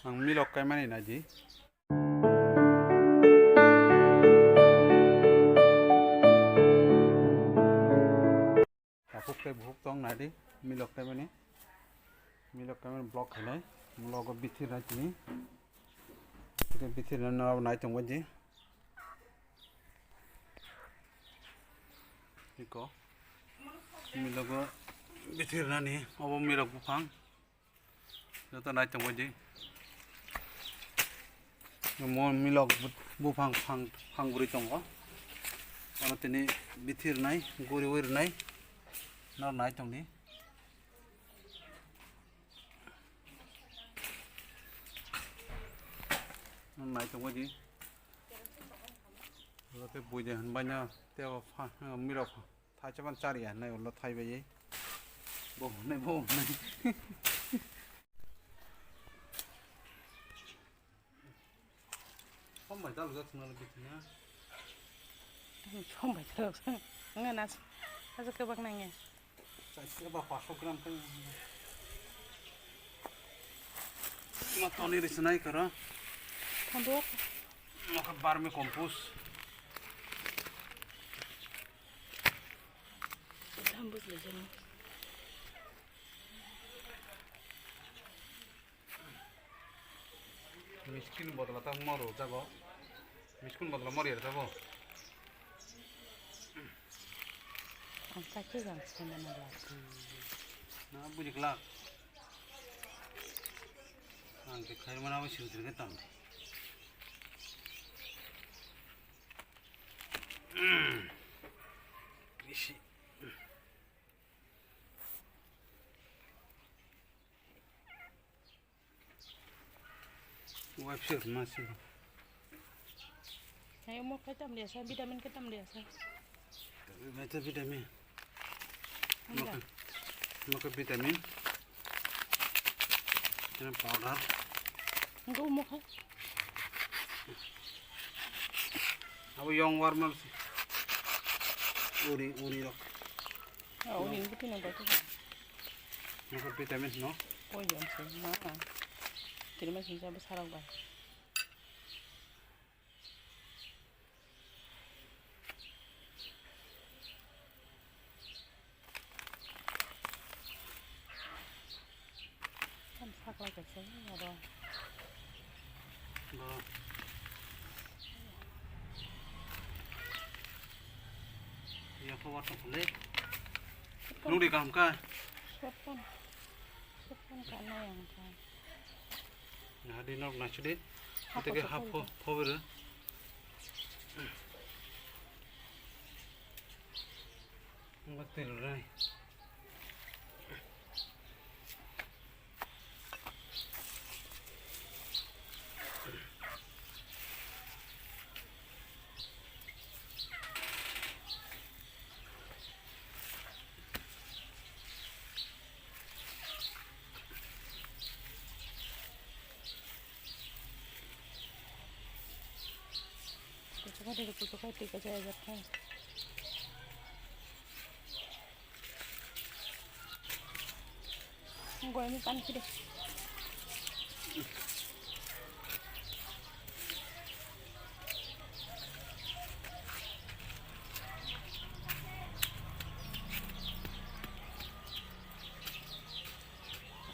Ang Milok Kainani Raida. Aku ke buhuk tong nadi Milok Kainani block hai logo bithi rajni ke bithi na nai tong waji iko Milogo bithi nani obo Milok bufang joto nai tong waji mo Milok bufang phang guri tongo ono tini bithi nai guri wir nai na nai tong ni nai tong waji lo te buje han banya te Milok thai chaban chari nai lo thai baye bo nai không phải tao được nó là bịt nhá không phải được nghe là sao cái bác này nghe chạy cái bao 500 gram cái mà tao này thì này cả không được mà cái bar में compost không biết là gì miskin botol ta moro jago miskin botol mori jago ang sakit ang sinamala na bujikla ang ke khair manaw siudre ke tam isi website masih ayo mau kita ambilasa vitamin kita ambil asa baca vitamin makan vitamin ini powder enggak mau kan abu yang warm uri loh oh ini betul nggak tuh makan vitamin no oh iya sih mana jadi masih bisa besar apa kan sak lagi sih ada ya kau waktu boleh nuri kam kai sopan karena yang kan nah di nok nasudit kita ke Hobe betul rai Coba dari pucuk hati ke saya jatuh. Gue ini kan sih deh.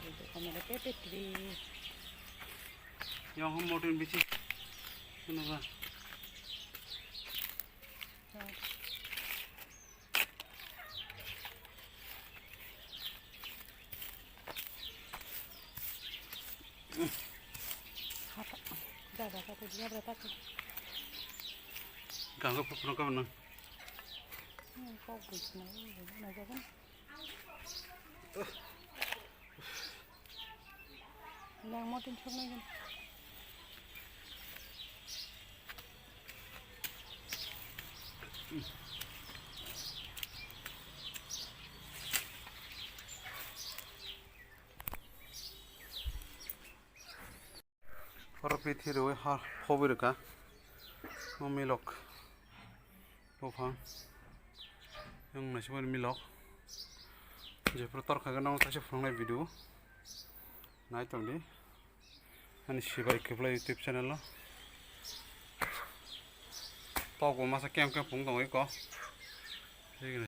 Itu kamera pepet di. Yang motorin bisi, kenapa? Berapa tuh? Ganggu pun kau mana? Kau bisa mana kan? Yang mau tunjuk lagi. Orang piti roe Hobe ka, Milok Kainani yang nasi Milok, jadi pertar kagak nong kasih video, naik tadi, Ani sibai kepla YouTube channel lo. To của masa kem kem phúng tổng ấy có.